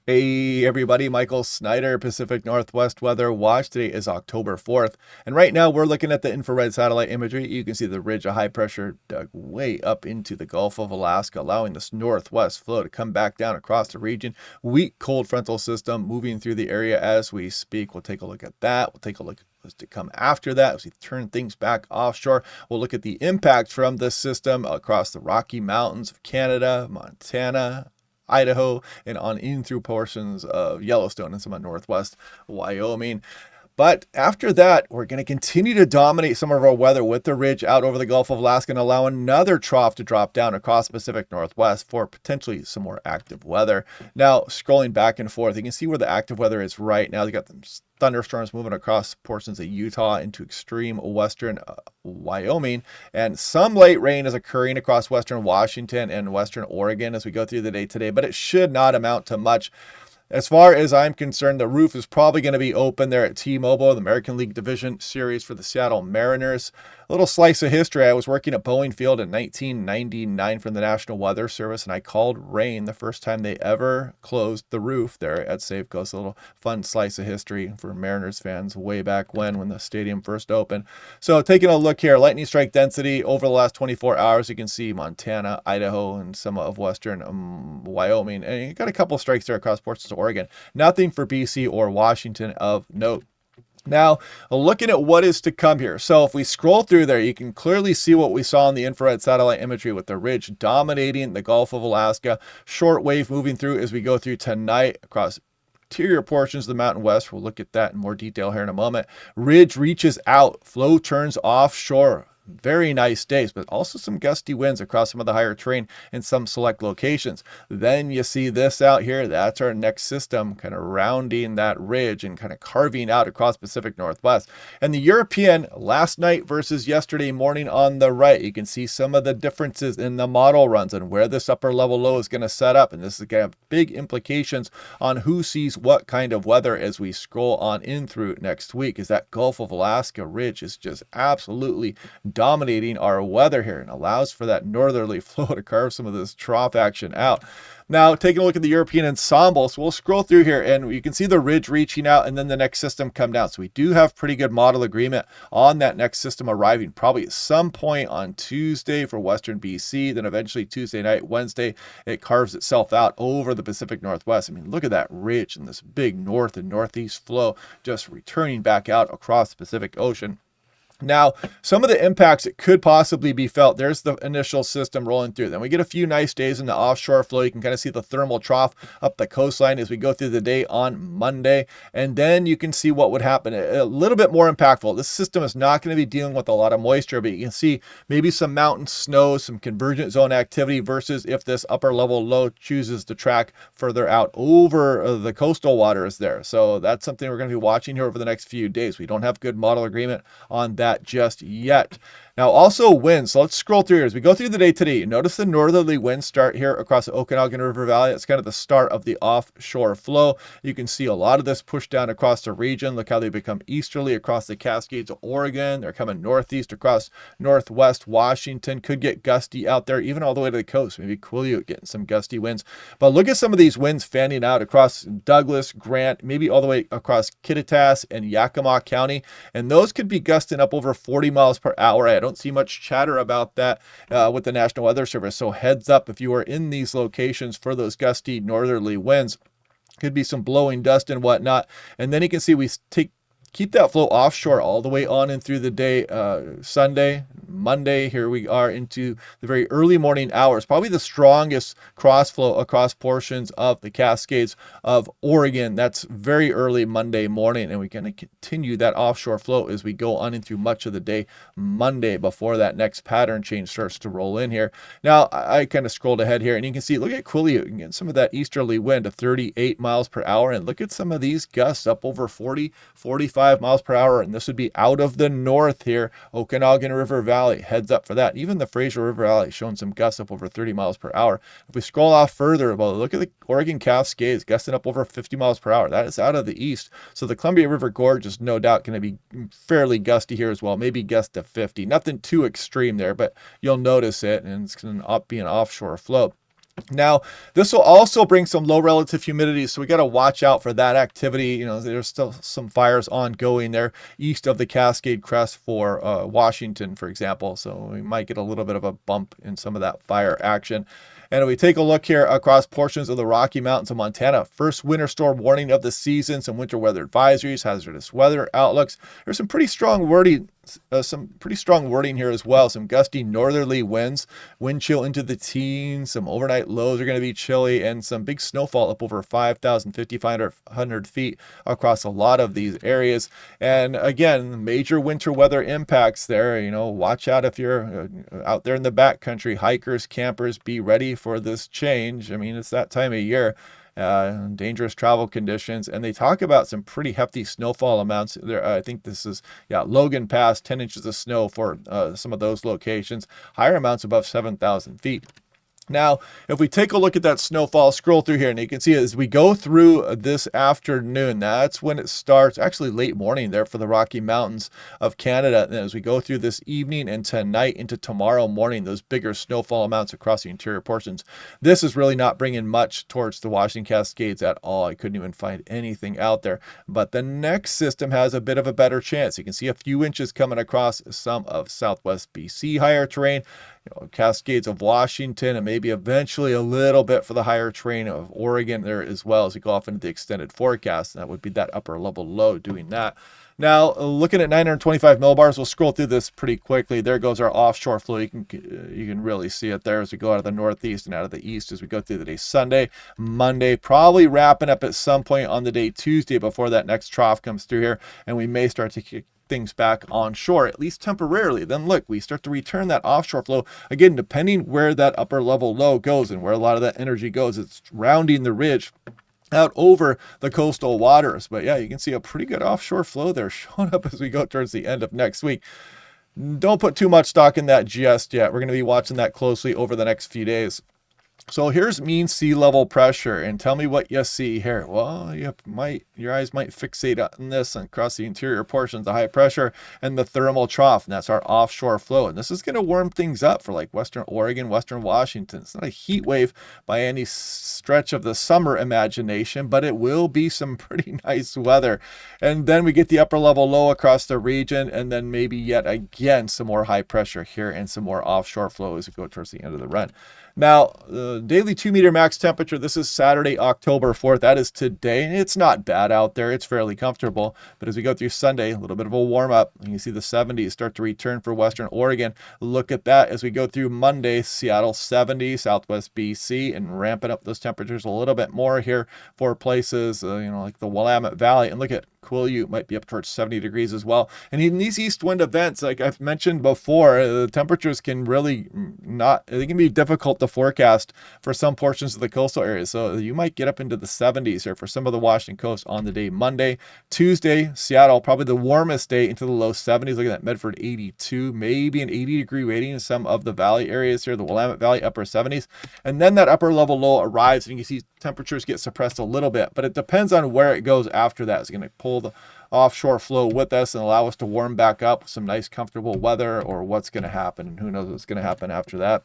Hey everybody, Michael Snyder, Pacific Northwest Weather Watch. Today is October 4th, and right now we're looking at the infrared satellite imagery. You can see the ridge of high pressure dug way up into the Gulf of Alaska, allowing this northwest flow to come back down across the region. Weak cold frontal system moving through the area as we speak. We'll take a look at that. We'll take a look at what's to come after that as we turn things back offshore. We'll look at the impact from this system across the Rocky Mountains of Canada, Montana, Idaho, and on in through portions of Yellowstone and some of northwest Wyoming. But after that, we're going to continue to dominate some of our weather with the ridge out over the Gulf of Alaska and allow another trough to drop down across the Pacific Northwest for potentially some more active weather. Now, scrolling back and forth, you can see where the active weather is right now. They got them thunderstorms moving across portions of Utah into extreme western Wyoming, and some light rain is occurring across western Washington and western Oregon as we go through the day today, but it should not amount to much. As far as I'm concerned, the roof is probably going to be open there at T-Mobile, the American League Division Series for the Seattle Mariners. A little slice of history. I was working at Boeing Field in 1999 from the National Weather Service, and I called rain the first time they ever closed the roof there at Safeco. So a little fun slice of history for Mariners fans way back when the stadium first opened. So taking a look here, lightning strike density over the last 24 hours, you can see Montana, Idaho, and some of western Wyoming. And you got a couple strikes there across portions of Oregon. Nothing for BC or Washington of note. Now, looking at what is to come here. So if we scroll through there, you can clearly see what we saw in the infrared satellite imagery with the ridge dominating the Gulf of Alaska. Short wave moving through as we go through tonight across interior portions of the Mountain West. We'll look at that in more detail here in a moment. Ridge reaches out, flow turns offshore. Very nice days, but also some gusty winds across some of the higher terrain in some select locations. Then you see this out here. That's our next system kind of rounding that ridge and kind of carving out across Pacific Northwest. And the European last night versus yesterday morning on the right, you can see some of the differences in the model runs and where this upper level low is going to set up. And this is going to have big implications on who sees what kind of weather as we scroll on in through next week, as that Gulf of Alaska ridge is just absolutely dominating our weather here and allows for that northerly flow to carve some of this trough action out. Now, taking a look at the European ensemble, so we'll scroll through here and you can see the ridge reaching out and then the next system come down. So we do have pretty good model agreement on that next system arriving probably at some point on Tuesday for Western BC, then eventually Tuesday night, Wednesday, it carves itself out over the Pacific Northwest. I mean, look at that ridge and this big north and northeast flow just returning back out across the Pacific Ocean. Now, some of the impacts that could possibly be felt, there's the initial system rolling through. Then we get a few nice days in the offshore flow. You can kind of see the thermal trough up the coastline as we go through the day on Monday. And then you can see what would happen. A little bit more impactful. This system is not going to be dealing with a lot of moisture, but you can see maybe some mountain snow, some convergent zone activity versus if this upper level low chooses to track further out over the coastal waters there. So that's something we're going to be watching here over the next few days. We don't have good model agreement on that just yet. Now, also winds. So let's scroll through here as we go through the day today. Notice the northerly winds start here across the Okanagan River Valley. It's kind of the start of the offshore flow. You can see a lot of this push down across the region. Look how they become easterly across the Cascades of Oregon. They're coming northeast across northwest Washington. Could get gusty out there, even all the way to the coast. Maybe Quileute getting some gusty winds. But look at some of these winds fanning out across Douglas, Grant, maybe all the way across Kittitas and Yakima County. And those could be gusting up over 40 miles per hour. I don't see much chatter about that with the National Weather Service. So heads up if you are in these locations for those gusty northerly winds. Could be some blowing dust and whatnot. And then you can see we keep that flow offshore all the way on and through the day, Sunday, Monday. Here we are into the very early morning hours, probably the strongest cross flow across portions of the Cascades of Oregon. That's very early Monday morning, and we're going to continue that offshore flow as we go on in through much of the day Monday before that next pattern change starts to roll in here. Now, I kind of scrolled ahead here, and you can see, look at Quileute. You can get some of that easterly wind of 38 miles per hour, and look at some of these gusts up over 40, 45 miles per hour, and this would be out of the north here. Okanagan River Valley, heads up for that. Even the Fraser River Valley showing some gusts up over 30 miles per hour. If we scroll off further, well, look at the Oregon Cascades gusting up over 50 miles per hour. That is out of the east. So the Columbia River Gorge is no doubt going to be fairly gusty here as well. Maybe gust to 50. Nothing too extreme there, but you'll notice it, and it's going to be an offshore flow. Now, this will also bring some low relative humidity, so we got to watch out for that activity. There's still some fires ongoing there east of the Cascade Crest for Washington, for example, so we might get a little bit of a bump in some of that fire action. And if we take a look here across portions of the Rocky Mountains of Montana, first winter storm warning of the season, some winter weather advisories, hazardous weather outlooks. There's some pretty strong wording here as well. Some gusty northerly winds, wind chill into the teens, some overnight lows are going to be chilly, and some big snowfall up over 5,000, 5,500 feet across a lot of these areas. And again, major winter weather impacts there. Watch out if you're out there in the backcountry, hikers, campers, be ready for this change. I mean, it's that time of year. Dangerous travel conditions, and they talk about some pretty hefty snowfall amounts there. I think this is Logan Pass, 10 inches of snow for some of those locations, higher amounts above 7,000 feet. Now, if we take a look at that snowfall, scroll through here, and you can see as we go through this afternoon, that's when it starts, actually late morning there for the Rocky Mountains of Canada. And as we go through this evening and tonight into tomorrow morning, those bigger snowfall amounts across the interior portions, this is really not bringing much towards the Washington Cascades at all. I couldn't even find anything out there. But the next system has a bit of a better chance. You can see a few inches coming across some of southwest BC higher terrain, Cascades of Washington, and maybe eventually a little bit for the higher terrain of Oregon there as well as we go off into the extended forecast. And that would be that upper level low doing that. Now, looking at 925 millibars, we'll scroll through this pretty quickly. There goes our offshore flow. You can really see it there as we go out of the northeast and out of the east as we go through the day Sunday, Monday, probably wrapping up at some point on the day Tuesday before that next trough comes through here, and we may start to kick things back onshore, at least temporarily. Then look, we start to return that offshore flow again, depending where that upper level low goes and where a lot of that energy goes. It's rounding the ridge out over the coastal waters. But yeah, you can see a pretty good offshore flow there showing up as we go towards the end of next week. Don't put too much stock in that just yet. We're going to be watching that closely over the next few days. So here's mean sea level pressure, and tell me what you see here. Well, your eyes might fixate on this and across the interior portions, the high pressure and the thermal trough, and that's our offshore flow. And this is going to warm things up for like Western Oregon, Western Washington. It's not a heat wave by any stretch of the summer imagination, but it will be some pretty nice weather. And then we get the upper level low across the region, and then maybe yet again some more high pressure here and some more offshore flow as we go towards the end of the run. Now, the daily 2-meter max temperature, this is Saturday, October 4th. That is today. It's not bad out there. It's fairly comfortable. But as we go through Sunday, a little bit of a warm up. You can see the 70s start to return for Western Oregon. Look at that as we go through Monday, Seattle 70, Southwest BC, and ramping up those temperatures a little bit more here for places, like the Willamette Valley. And look at Quileute might be up towards 70 degrees as well. And in these east wind events, like I've mentioned before, the temperatures can really they can be difficult to forecast for some portions of the coastal areas. So you might get up into the 70s here for some of the Washington coast on the day Monday. Tuesday, Seattle, probably the warmest day, into the low 70s. Look at that, Medford 82, maybe an 80-degree rating in some of the valley areas here, the Willamette Valley, upper 70s. And then that upper level low arrives, and you can see temperatures get suppressed a little bit, but it depends on where it goes after that. It's going to pull the offshore flow with us and allow us to warm back up with some nice comfortable weather, or what's going to happen, and who knows what's going to happen after that.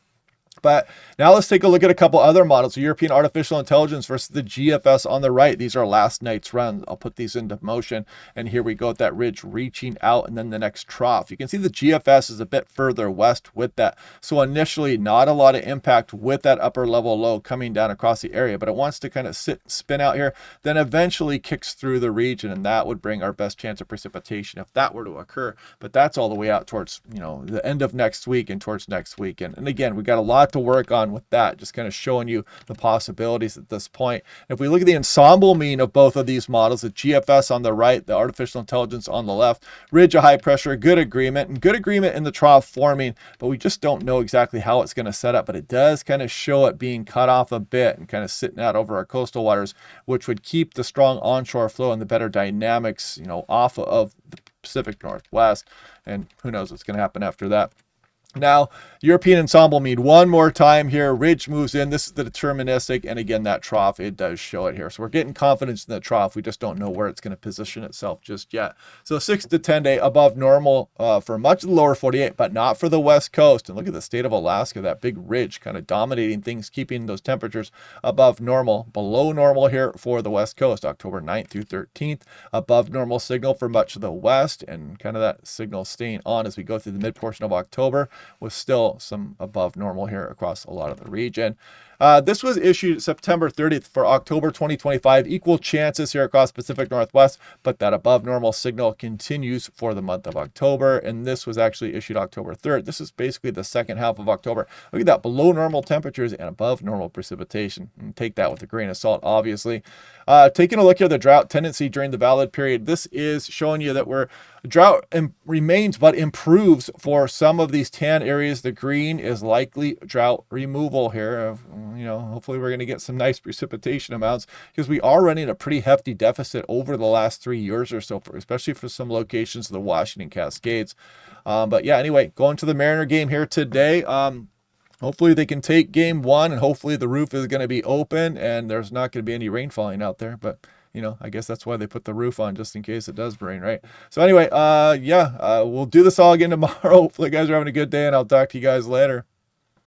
But now let's take a look at a couple other models. The European Artificial Intelligence versus the GFS on the right. These are last night's runs. I'll put these into motion. And here we go at that ridge reaching out and then the next trough. You can see the GFS is a bit further west with that. So initially, not a lot of impact with that upper level low coming down across the area, but it wants to kind of spin out here, then eventually kicks through the region. And that would bring our best chance of precipitation if that were to occur. But that's all the way out towards, the end of next week and towards next week. And again, we got a lot to work on with that, just kind of showing you the possibilities at this point. If we look at the ensemble mean of both of these models, the GFS on the right, the artificial intelligence on the left, ridge of high pressure, good agreement in the trough forming, but we just don't know exactly how it's going to set up. But it does kind of show it being cut off a bit and kind of sitting out over our coastal waters, which would keep the strong onshore flow and the better dynamics, off of the Pacific Northwest. And who knows what's going to happen after that. Now, European ensemble mean one more time here. Ridge moves in. This is the deterministic. And again, that trough, it does show it here. So we're getting confidence in the trough. We just don't know where it's going to position itself just yet. So 6 to 10 day above normal for much of the lower 48, but not for the west coast. And look at the state of Alaska, that big ridge kind of dominating things, keeping those temperatures above normal. Below normal here for the west coast, October 9th through 13th. Above normal signal for much of the west, and kind of that signal staying on as we go through the mid portion of October, with still some above normal here across a lot of the region. This was issued September 30th for October 2025. Equal chances here across Pacific Northwest, but that above normal signal continues for the month of October. And this was actually issued October 3rd. This is basically the second half of October. Look at that, below normal temperatures and above normal precipitation. And take that with a grain of salt, obviously. Taking a look here at the drought tendency during the valid period, this is showing you that drought remains but improves for some of these tan areas. The green is likely drought removal here. Hopefully we're going to get some nice precipitation amounts, because we are running a pretty hefty deficit over the last 3 years or so, especially for some locations of the Washington Cascades. But yeah, anyway, going to the Mariner game here today. Hopefully they can take game one, and hopefully the roof is going to be open and there's not going to be any rain falling out there. But, I guess that's why they put the roof on, just in case it does rain, right? So anyway, we'll do this all again tomorrow. Hopefully you guys are having a good day, and I'll talk to you guys later.